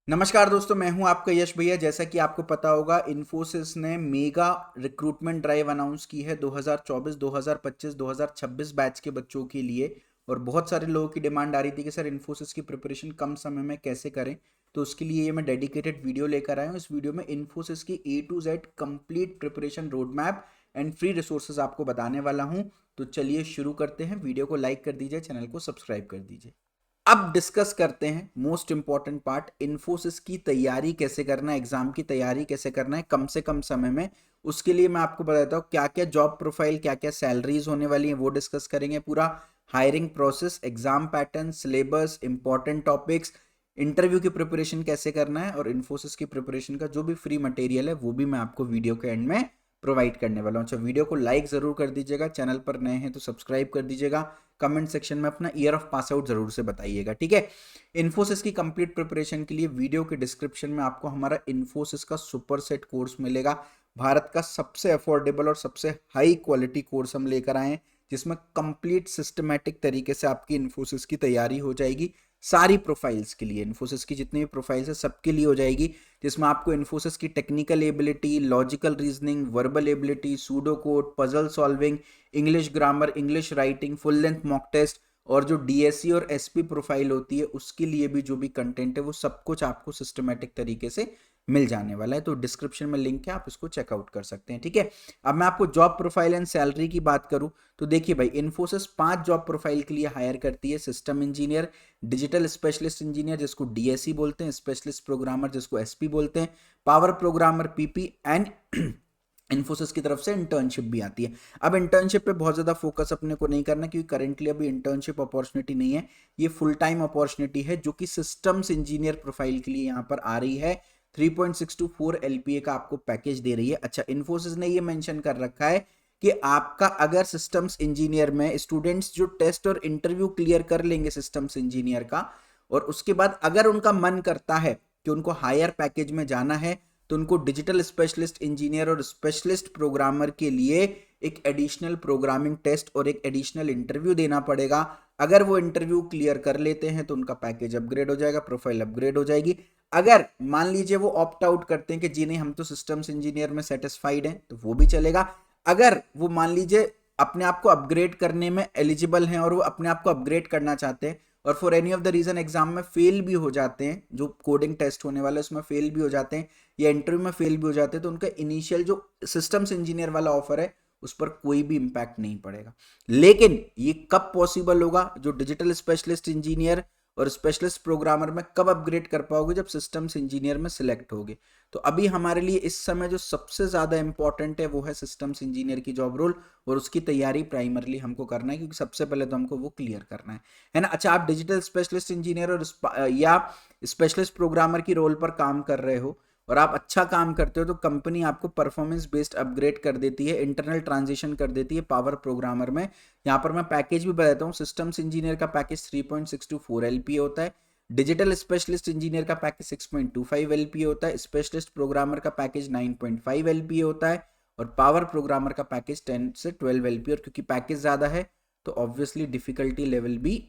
नमस्कार दोस्तों, मैं हूं आपका यश भैया। जैसा कि आपको पता होगा, इन्फोसिस ने मेगा रिक्रूटमेंट ड्राइव अनाउंस की है 2024, 2025, 2026 बैच के बच्चों के लिए। और बहुत सारे लोगों की डिमांड आ रही थी कि सर इन्फोसिस की प्रिपरेशन कम समय में कैसे करें। तो उसके लिए ये मैं डेडिकेटेड वीडियो लेकर आया हूँ। इस वीडियो में इन्फोसिस की A to Z complete preparation road map and free resources आपको बताने वाला हूँ। तो चलिए शुरू करते हैं। वीडियो को लाइक कर दीजिए, चैनल को सब्सक्राइब कर दीजिए। अब डिस्कस करते हैं मोस्ट इंपॉर्टेंट पार्ट, इन्फोसिस की तैयारी कैसे करना है, एग्जाम की तैयारी कैसे करना है कम से कम समय में। उसके लिए मैं आपको बताता हूँ क्या क्या जॉब प्रोफाइल, क्या क्या सैलरीज होने वाली है, वो डिस्कस करेंगे। पूरा hiring process, exam pattern, syllabus, important topics, interview की प्रिपरेशन कैसे करना है, और इन्फोसिस की प्रिपरेशन का जो भी फ्री मटेरियल है वो भी मैं आपको वीडियो के एंड में प्रोवाइड करने वाला हूँ। अच्छा, वीडियो को लाइक जरूर कर दीजिएगा, चैनल पर नए हैं तो सब्सक्राइब कर दीजिएगा, कमेंट सेक्शन में अपना ईयर ऑफ पास आउट जरूर से बताइएगा, ठीक है। इन्फोसिस की कंप्लीट प्रिपरेशन के लिए वीडियो के डिस्क्रिप्शन में आपको हमारा इन्फोसिस का सुपर सेट कोर्स मिलेगा। भारत का सबसे अफोर्डेबल और सबसे हाई क्वालिटी कोर्स हम लेकर आए हैं, जिसमें कंप्लीट सिस्टमैटिक तरीके से आपकी इन्फोसिस की तैयारी हो जाएगी। सारी प्रोफाइल्स के लिए, इन्फोसिस की जितनी भी प्रोफाइल्स है सबके लिए हो जाएगी, जिसमें आपको इन्फोसिस की technical ability, logical reasoning, verbal ability, pseudo code, puzzle solving, English grammar, English writing, full length mock test, और जो डीएससी और एसपी प्रोफाइल होती है उसके लिए भी जो भी कंटेंट है वो सब कुछ आपको सिस्टमैटिक तरीके से मिल जाने वाला है। तो डिस्क्रिप्शन में लिंक है, आप इसको चेकआउट कर सकते हैं, ठीक है। अब मैं आपको जॉब प्रोफाइल एंड सैलरी की बात करूं तो देखिए भाई, इन्फोसिस 5 जॉब प्रोफाइल के लिए हायर करती है। System engineer, digital specialist engineer जिसको डीएससी बोलते हैं, स्पेशलिस्ट प्रोग्रामर जिसको एसपी बोलते हैं, power programmer PP, and Infosys की तरफ से इंटर्नशिप भी आती है। अब इंटर्नशिप पे बहुत ज़्यादा फोकस अपने को नहीं करना, क्योंकि करेंटली अभी इंटर्नशिप अपॉर्चुनिटी नहीं है। ये फुल टाइम अपॉर्चुनिटी है जो कि सिस्टम्स इंजीनियर प्रोफाइल के लिए यहाँ पर आ रही है। 3.624 LPA का आपको पैकेज दे रही है। अच्छा, इन्फोसिस ने ये मेंशन कर रखा है कि आपका अगर सिस्टम्स इंजीनियर में स्टूडेंट्स जो टेस्ट और इंटरव्यू क्लियर कर लेंगे सिस्टम्स इंजीनियर का, और उसके बाद अगर उनका मन करता है कि उनको हायर पैकेज में जाना है, तो उनको डिजिटल स्पेशलिस्ट इंजीनियर और स्पेशलिस्ट प्रोग्रामर के लिए एक एडिशनल प्रोग्रामिंग टेस्ट और एक एडिशनल इंटरव्यू देना पड़ेगा। अगर वो इंटरव्यू क्लियर कर लेते हैं तो उनका पैकेज अपग्रेड हो जाएगा, प्रोफाइल अपग्रेड हो जाएगी। अगर मान लीजिए वो ऑप्ट आउट करते हैं कि जी नहीं, हम तो सिस्टम्स इंजीनियर में सेटिस्फाइड हैं, तो वो भी चलेगा। अगर वो मान लीजिए अपने आप को अपग्रेड करने में एलिजिबल हैं और वो अपने आप को अपग्रेड करना चाहते हैं, और for any of the reason exam में फेल भी हो जाते हैं, जो कोडिंग टेस्ट होने वाला है उसमें फेल भी हो जाते हैं या इंटरव्यू में फेल भी हो जाते हैं, तो उनका इनिशियल जो सिस्टम्स इंजीनियर वाला ऑफर है उस पर कोई भी इंपैक्ट नहीं पड़ेगा। लेकिन ये कब पॉसिबल होगा, जो डिजिटल स्पेशलिस्ट इंजीनियर और स्पेशलिस्ट प्रोग्रामर में कब अपग्रेड कर पाओगे, जब सिस्टम्स इंजीनियर में सिलेक्ट होगे। तो अभी हमारे लिए इस समय जो सबसे ज्यादा इंपॉर्टेंट है वो है सिस्टम्स इंजीनियर की जॉब रोल, और उसकी तैयारी प्राइमरली हमको करना है, क्योंकि सबसे पहले तो हमको वो क्लियर करना है ना। अच्छा, आप डिजिटल स्पेशलिस्ट इंजीनियर और या स्पेशलिस्ट प्रोग्रामर की रोल पर काम कर रहे हो और आप अच्छा काम करते हो, तो कंपनी आपको परफॉर्मेंस बेस्ड अपग्रेड कर देती है, इंटरनल ट्रांजिशन कर देती है पावर प्रोग्रामर में। यहाँ पर मैं पैकेज भी बताता हूँ। सिस्टम्स इंजीनियर का पैकेज 3.624 LPA होता है, डिजिटल स्पेशलिस्ट इंजीनियर का पैकेज 6.25 LPA होता है, स्पेशलिस्ट प्रोग्रामर का पैकेज 9.5 LPA होता है, और पावर प्रोग्रामर का पैकेज 10 से 12 LPA। और क्योंकि पैकेज ज्यादा है तो ऑब्वियसली डिफिकल्टी लेवल भी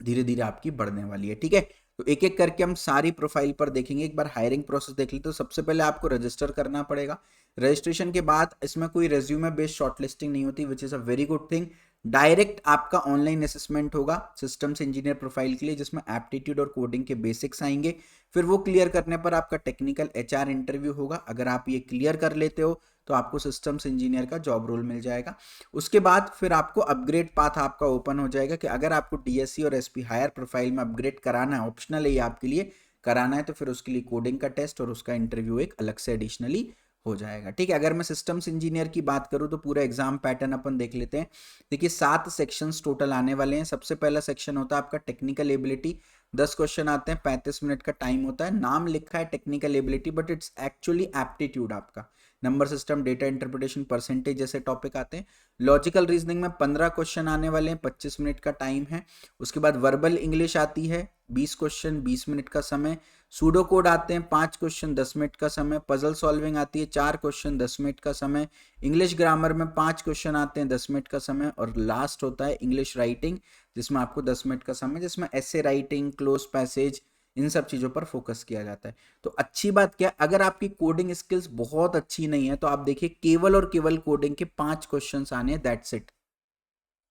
धीरे धीरे आपकी बढ़ने वाली है, ठीक है। तो एक एक करके हम सारी प्रोफाइल पर देखेंगे। एक बार हायरिंग प्रोसेस देख लेते, तो सबसे पहले आपको रजिस्टर करना पड़ेगा। रजिस्ट्रेशन के बाद इसमें कोई रेज्यूमे बेस्ड शॉर्टलिस्टिंग नहीं होती, which is a very good thing. Direct आपका ऑनलाइन असेसमेंट होगा सिस्टम्स इंजीनियर प्रोफाइल के लिए, जिसमें एप्टीट्यूड और कोडिंग के बेसिक्स आएंगे। फिर वो क्लियर करने पर आपका टेक्निकल HR इंटरव्यू होगा। अगर आप ये क्लियर कर लेते हो तो आपको सिस्टम्स इंजीनियर का जॉब रोल मिल जाएगा। उसके बाद फिर आपको अपग्रेड पाथ आपका ओपन हो जाएगा, कि अगर आपको डीएससी और एसपी हायर प्रोफाइल में अपग्रेड कराना है, ऑप्शनल है ये आपके लिए कराना है, तो फिर उसके लिए कोडिंग का टेस्ट और उसका इंटरव्यू एक अलग से एडिशनली हो जाएगा, ठीक है। अगर मैं सिस्टम्स इंजीनियर की बात करूं तो पूरा एग्जाम पैटर्न अपन देख लेते हैं। देखिए 7 सेक्शंस टोटल आने वाले हैं। सबसे पहला सेक्शन होता है आपका टेक्निकल एबिलिटी। 10 क्वेश्चन आते हैं, 35 मिनट का टाइम होता है। नाम लिखा है technical ability, but it's actually aptitude आपका। Number system, data interpretation, percentage जैसे टॉपिक आते हैं। लॉजिकल रीजनिंग में 15 क्वेश्चन आने वाले हैं, 25 मिनट का टाइम है। उसके बाद वर्बल इंग्लिश आती है, 20 क्वेश्चन, 20 मिनट का समय। सूडो कोड आते हैं 5 क्वेश्चन, 10 मिनट का समय। पजल सॉल्विंग आती है 4 क्वेश्चन, 10 मिनट का समय। इंग्लिश ग्रामर में 5 क्वेश्चन आते हैं, 10 मिनट का समय। और लास्ट होता है इंग्लिश राइटिंग, जिसमें आपको 10 मिनट का समय, जिसमें ऐसे राइटिंग, क्लोज पैसेज, इन सब चीज़ों पर फोकस किया जाता है। तो अच्छी बात क्या है, अगर आपकी कोडिंग स्किल्स बहुत अच्छी नहीं है तो आप देखिए केवल और केवल कोडिंग के 5 क्वेश्चंस आने हैं, दैट्स इट।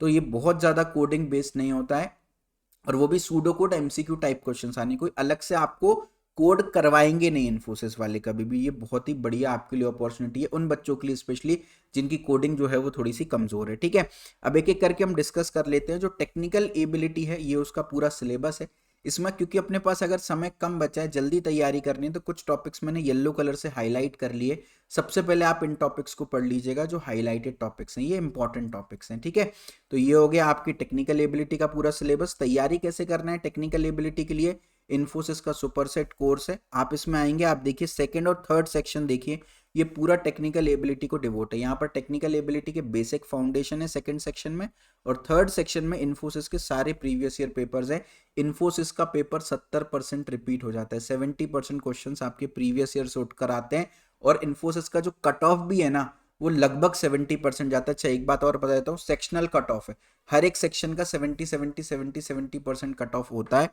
तो ये बहुत ज़्यादा कोडिंग बेस्ड नहीं होता है, और वो भी pseudo code MCQ type questions आने, कोई अलग से आपको कोड करवाएंगे नहीं इन्फोसिस वाले कभी भी। ये बहुत ही बढ़िया आपके लिए अपॉर्चुनिटी है उन बच्चों के लिए स्पेशली जिनकी कोडिंग जो है वो थोड़ी सी कमजोर है, ठीक है। अब एक एक करके हम डिस्कस कर लेते हैं। जो टेक्निकल एबिलिटी है ये उसका पूरा सिलेबस है। इसमें क्योंकि अपने पास अगर समय कम बचा है, जल्दी तैयारी करनी है, तो कुछ टॉपिक्स मैंने येलो कलर से हाईलाइट कर लिए। सबसे पहले आप इन टॉपिक्स को पढ़ लीजिएगा, जो हाईलाइटेड टॉपिक्स हैं ये इंपॉर्टेंट टॉपिक्स हैं, ठीक है। तो ये हो गया आपकी टेक्निकल एबिलिटी का पूरा सिलेबस। तैयारी कैसे करना है टेक्निकल एबिलिटी के लिए, इन्फोसिस का सुपरसेट कोर्स है, आप इसमें आएंगे, आप देखिए सेकंड और थर्ड सेक्शन देखिए, ये पूरा टेक्निकल एबिलिटी को डिवोट है। यहाँ पर टेक्निकल एबिलिटी के बेसिक फाउंडेशन है सेकंड सेक्शन में, और थर्ड सेक्शन में इन्फोसिस के सारे प्रीवियस ईयर पेपर्स हैं। इन्फोसिस का पेपर 70% रिपीट हो जाता है, 70% क्वेश्चन आपके प्रीवियस ईयर से उठकर आते हैं, और इन्फोसिस का जो कट ऑफ भी है ना वो लगभग 70% जाता है। अच्छा एक बात और बता देता हूँ, सेक्शनल कट ऑफ है, हर एक सेक्शन का 70% कट ऑफ होता है,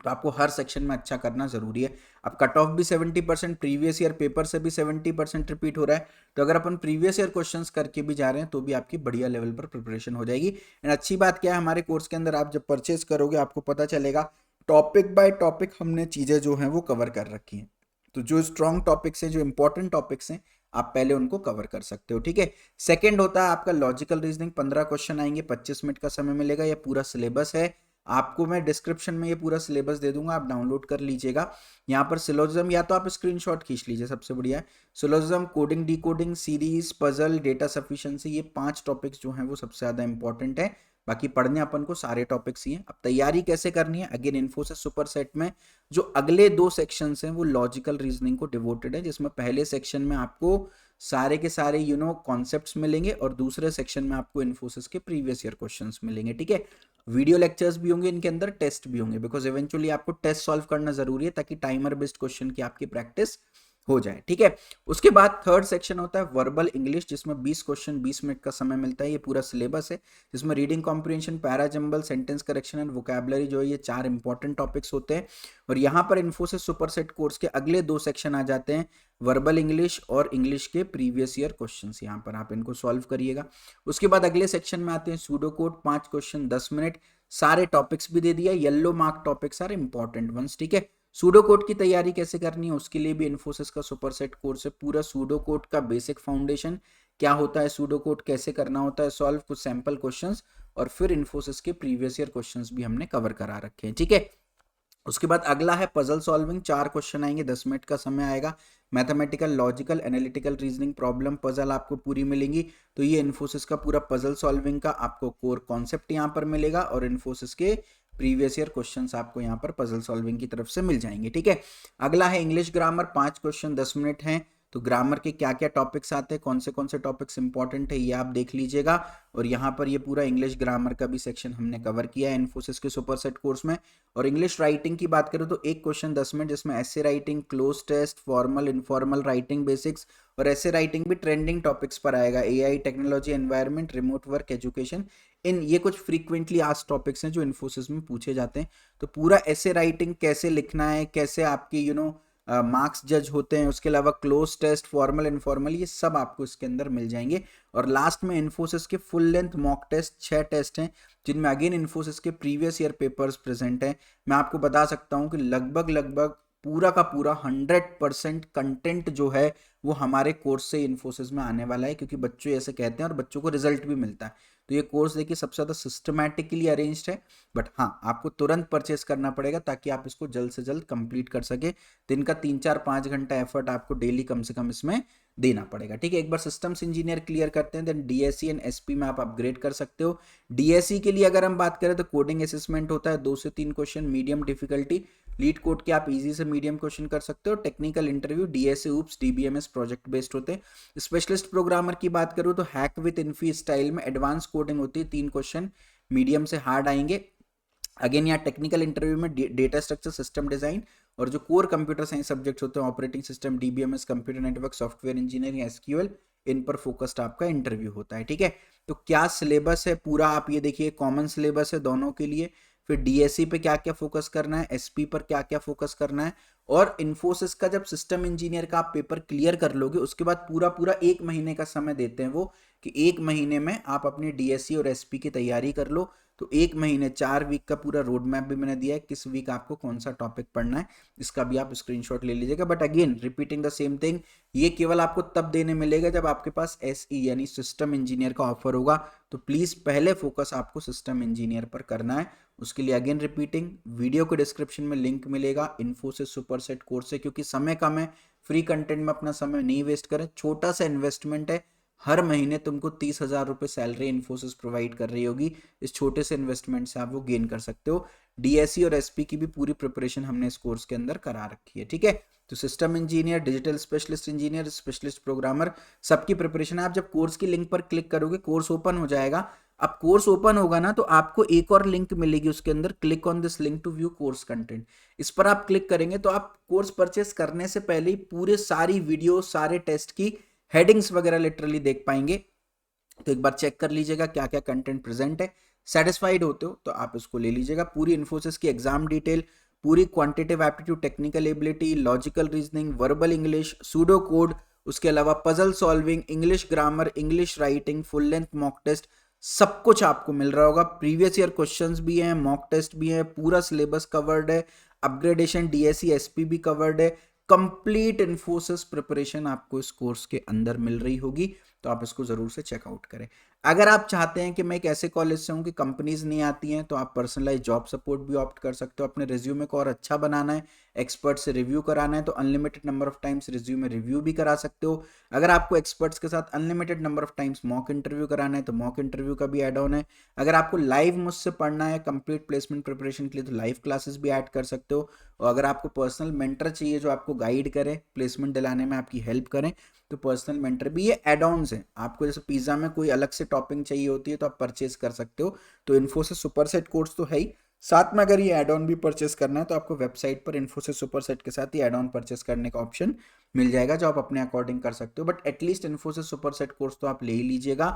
तो आपको हर सेक्शन में अच्छा करना जरूरी है। अब कट ऑफ भी 70%, प्रीवियस ईयर पेपर से भी 70% रिपीट हो रहा है, तो अगर अपन प्रीवियस ईयर क्वेश्चंस करके भी जा रहे हैं तो भी आपकी बढ़िया लेवल पर प्रिपरेशन हो जाएगी। एंड अच्छी बात क्या है, हमारे कोर्स के अंदर आप जब परचेज करोगे आपको पता चलेगा टॉपिक बाय टॉपिक हमने चीजें जो हैं वो कवर कर रखी हैं। तो जो स्ट्रॉन्ग टॉपिक्स हैं, जो इंपॉर्टेंट टॉपिक्स हैं, आप पहले उनको कवर कर सकते हो, ठीक है। सेकंड होता है आपका लॉजिकल रीजनिंग, 15 क्वेश्चन आएंगे, 25 मिनट का समय मिलेगा, ये पूरा सिलेबस है। आपको मैं डिस्क्रिप्शन में ये पूरा सिलेबस दे दूंगा, आप डाउनलोड कर लीजिएगा। यहाँ पर सिलोजिज्म या तो आप स्क्रीनशॉट खींच लीजिए, सबसे बढ़िया है। Syllogism, coding, decoding, series, puzzle, data sufficiency, ये 5 टॉपिक्स जो हैं वो सबसे ज़्यादा इंपॉर्टेंट है। बाकी पढ़ने अपन को सारे टॉपिक्स ही हैं। अब तैयारी कैसे करनी है, अगेन इन्फोसिस सुपर सेट में जो अगले 2 सेक्शंस हैं वो लॉजिकल रीजनिंग को डिवोटेड है, जिसमें पहले सेक्शन में आपको सारे के सारे कॉन्सेप्ट्स मिलेंगे, और दूसरे सेक्शन में आपको इन्फोसिस के प्रीवियस ईयर क्वेश्चंस मिलेंगे, ठीक है। वीडियो लेक्चर्स भी होंगे इनके अंदर, टेस्ट भी होंगे, बिकॉज इवेंचुअली आपको टेस्ट सॉल्व करना जरूरी है ताकि टाइमर बेस्ड क्वेश्चन की आपकी प्रैक्टिस हो जाए, ठीक है। उसके बाद थर्ड सेक्शन होता है वर्बल इंग्लिश, जिसमें 20 क्वेश्चन 20 मिनट का समय मिलता है। ये पूरा सिलेबस है, जिसमें reading comprehension, parajumble, sentence correction and vocabulary जो है ये 4 इंपॉर्टेंट टॉपिक्स होते हैं। और यहाँ पर इन्फोसिस सुपरसेट कोर्स के अगले 2 सेक्शन आ जाते हैं, वर्बल इंग्लिश और इंग्लिश के प्रीवियस ईयर क्वेश्चंस। यहाँ पर आप इनको सॉल्व करिएगा। उसके बाद अगले सेक्शन में आते हैं सूडो कोड, 5 क्वेश्चन 10 मिनट, सारे टॉपिक्स भी दे दिया, yellow mark topics are important ones, ठीक है। सूडो कोड की तैयारी कैसे करनी है उसके लिए भी इन्फोसिस का सुपरसेट कोर्स है, पूरा सूडो कोड का बेसिक फाउंडेशन, क्या होता है सूडो कोड, कैसे करना होता है सॉल्व, कुछ सैंपल क्वेश्चंस, और फिर इन्फोसिस के प्रीवियस ईयर क्वेश्चंस भी हमने कवर करा रखे हैं, ठीक है। उसके बाद अगला है पजल सॉल्विंग, 4 क्वेश्चन आएंगे, 10 मिनट का समय आएगा। Mathematical, logical, analytical reasoning, problem, puzzle आपको पूरी मिलेंगी। तो ये इन्फोसिस का पूरा पजल सॉल्विंग का आपको कोर कॉन्सेप्ट यहाँ पर मिलेगा, और इन्फोसिस के प्रीवियस ईयर क्वेश्चंस आपको यहाँ पर पजल सॉल्विंग की तरफ से मिल जाएंगे, ठीक है। अगला है इंग्लिश ग्रामर, 5 क्वेश्चन 10 मिनट हैं। तो ग्रामर के क्या क्या टॉपिक्स आते हैं, कौन से टॉपिक्स इंपॉर्टेंट है, ये आप देख लीजिएगा। और यहाँ पर ये पूरा इंग्लिश ग्रामर का भी सेक्शन हमने कवर किया है इन्फोसिस के सुपरसेट कोर्स में। और इंग्लिश राइटिंग की बात करें तो 1 क्वेश्चन 10 मिनट, जिसमें ऐसे writing, cloze test, formal informal writing basics, और ऐसे राइटिंग भी ट्रेंडिंग टॉपिक्स पर आएगा, AI, technology, environment, remote work, education. इन ये कुछ फ्रीक्वेंटली आस्क्ड टॉपिक्स हैं जो इन्फोसिस में पूछे जाते हैं। तो पूरा ऐसे राइटिंग कैसे लिखना है, कैसे आपकी मार्क्स जज होते हैं, उसके अलावा क्लोज टेस्ट, फॉर्मल इनफॉर्मल, ये सब आपको इसके अंदर मिल जाएंगे। और लास्ट में इन्फोसिस के full length mock test 6 test हैं, जिनमें अगेन इन्फोसिस के प्रीवियस ईयर पेपर्स प्रेजेंट हैं। मैं आपको बता सकता हूं कि लगभग पूरा का पूरा 100% कंटेंट जो है वो हमारे कोर्स से इन्फोसिस में आने वाला है, क्योंकि बच्चों ऐसे कहते हैं और बच्चों को रिजल्ट भी मिलता है। तो ये कोर्स देखिए सबसे ज़्यादा सिस्टमैटिकली अरेंज्ड है, बट हाँ आपको तुरंत परचेस करना पड़ेगा ताकि आप इसको जल्द से जल्द कंप्लीट कर सके। दिन का 3-4-5 घंटा एफर्ट आपको डेली कम से कम इसमें देना पड़ेगा, ठीक है। एक बार सिस्टम्स इंजीनियर क्लियर करते हैं, देन डीएससी एंड एसपी में आप अपग्रेड कर सकते हो। डीएससी के लिए अगर हम बात करें तो कोडिंग असेसमेंट होता है, 2 से 3 question, medium difficulty, leet code के आप इजी से मीडियम क्वेश्चन कर सकते हो। Technical interview, DSA, oops, DBMS project based होते हैं। स्पेशलिस्ट प्रोग्रामर की बात करूँ तो हैक विद इन्फी स्टाइल में एडवांस कोडिंग होती है, 3 क्वेश्चन मीडियम से हार्ड आएंगे। अगेन यहाँ टेक्निकल इंटरव्यू में डेटा स्ट्रक्चर, सिस्टम डिजाइन, और जो कोर कंप्यूटर साइंस सब्जेक्ट्स होते हैं, operating system, DBMS, computer network, software engineering, SQL, इन पर फोकस्ड आपका इंटरव्यू होता है, ठीक है। तो क्या सिलेबस है पूरा, आप ये देखिए कॉमन सिलेबस है दोनों के लिए। फिर डीएससी पे क्या क्या फोकस करना है, एसपी पर क्या क्या फोकस करना है, और इन्फोसिस का जब सिस्टम इंजीनियर का आप पेपर क्लियर कर लोगे उसके बाद पूरा पूरा 1 महीने का समय देते हैं वो, कि 1 महीने में आप अपनी डीएससी और एसपी की तैयारी कर लो। तो 1 महीने 4 वीक का पूरा रोड मैप भी मैंने दिया है, किस वीक आपको कौन सा टॉपिक पढ़ना है, इसका भी आप स्क्रीनशॉट ले लीजिएगा। But again repeating the same thing, ये केवल आपको तब देने मिलेगा जब आपके पास एसई यानी सिस्टम इंजीनियर का ऑफर होगा। तो प्लीज पहले फोकस आपको सिस्टम इंजीनियर पर करना है। उसके लिए अगेन रिपीटिंग, वीडियो के डिस्क्रिप्शन में लिंक मिलेगा इन्फोसिस सुपरसेट कोर्स से, क्योंकि समय कम है, फ्री कंटेंट में अपना समय नहीं वेस्ट करें, छोटा सा इन्वेस्टमेंट है, हर महीने तुमको 30,000 रुपये सैलरी इन्फोसिस प्रोवाइड कर रही होगी, इस छोटे से इन्वेस्टमेंट से आप वो गेन कर सकते हो। डीएससी और एसपी की भी पूरी प्रिपरेशन हमने इस कोर्स के अंदर करा रखी है, ठीक है। तो system engineer, digital specialist engineer, specialist programmer, सबकी प्रिपरेशन है। आप जब कोर्स की लिंक पर क्लिक करोगे कोर्स ओपन हो जाएगा। अब कोर्स ओपन होगा ना तो आपको एक और लिंक मिलेगी उसके अंदर, click on this link to view course content. इस पर आप क्लिक करेंगे तो आप कोर्स परचेस करने से पहले ही पूरे सारी वीडियो, सारे टेस्ट की हेडिंग्स वगैरह लिटरली देख पाएंगे। तो एक बार चेक कर लीजिएगा क्या क्या कंटेंट प्रेजेंट है। सेटिस्फाइड होते हो तो आप इसको ले लीजिएगा। पूरी इन्फोसिस की एग्जाम डिटेल, पूरी quantitative aptitude, technical ability, logical reasoning, verbal English, pseudo code, उसके अलावा puzzle solving, English grammar, English writing, full length mock test, सब कुछ आपको मिल रहा होगा। प्रीवियस ईयर क्वेश्चंस भी हैं, मॉक टेस्ट भी है, पूरा सिलेबस कवर्ड है, अपग्रेडेशन डीएससी एसपी भी कवर्ड है। कंप्लीट इन्फोसिस प्रिपरेशन आपको इस कोर्स के अंदर मिल रही होगी, तो आप इसको जरूर से चेकआउट करें। अगर आप चाहते हैं कि मैं एक ऐसे कॉलेज से हूं कि कंपनीज नहीं आती हैं, तो आप पर्सनलाइज जॉब सपोर्ट भी ऑप्ट कर सकते हो। अपने रिज्यूमे को और अच्छा बनाना है, एक्सपर्ट से रिव्यू कराना है, तो unlimited number of times resume review भी करा सकते हो। अगर आपको एक्सपर्ट्स के साथ unlimited number of times mock interview कराना है तो मॉक इंटरव्यू का भी एड ऑन है। अगर आपको लाइव मुझसे पढ़ना है कंप्लीट प्लेसमेंट प्रिपरेशन के लिए तो लाइव क्लासेस भी ऐड कर सकते हो। और अगर आपको पर्सनल मेंटर चाहिए जो आपको गाइड करे, प्लेसमेंट दिलाने में आपकी हेल्प करें, तो पर्सनल मेंटर भी, ये एड ऑन्स हैं। आपको जैसे पिज्जा में कोई अलग से टॉपिंग चाहिए होती है तो आप परचेज कर सकते हो। तो इन्फोसिस सुपरसेट कोर्स तो है ही, साथ में अगर ये एड ऑन भी परचेस करना है तो आपको वेबसाइट पर इन्फोसिस सुपरसेट के साथ ही एड ऑन परचेस करने का ऑप्शन मिल जाएगा, जो आप अपने अकॉर्डिंग कर सकते हो। But at least Infosys superset course तो आप ले ही लीजिएगा,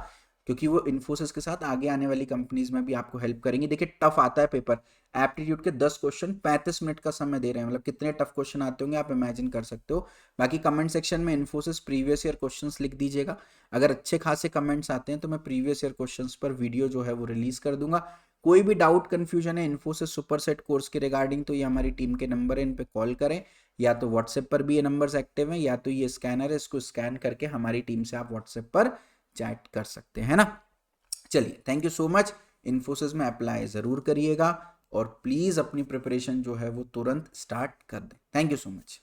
क्योंकि वो इन्फोसिस के साथ आगे आने वाली कंपनीज में भी आपको हेल्प करेंगे। देखिए टफ आता है पेपर, एप्टीट्यूड के 10 क्वेश्चन 35 मिनट का समय दे रहे हैं, मतलब कितने टफ क्वेश्चन आते होंगे आप इमेजिन कर सकते हो। बाकी कमेंट सेक्शन में इन्फोसिस प्रीवियस ईयर क्वेश्चंस लिख दीजिएगा। अगर अच्छे खासे कमेंट्स आते हैं तो मैं प्रीवियस ईयर क्वेश्चंस पर वीडियो जो है वो रिलीज कर दूंगा। कोई भी डाउट कंफ्यूजन है इन्फोसिस सुपरसेट कोर्स के रिगार्डिंग तो ये हमारी टीम के नंबर है, इन पे कॉल करें, या तो व्हाट्सएप पर भी ये नंबर्स एक्टिव हैं, या तो ये स्कैनर है, इसको स्कैन करके हमारी टीम से आप व्हाट्सएप पर चैट कर सकते हैं ना। चलिए thank you so much. Infosys में अप्लाई ज़रूर करिएगा और प्लीज़ अपनी प्रिपरेशन जो है वो तुरंत स्टार्ट कर दें। Thank you so much.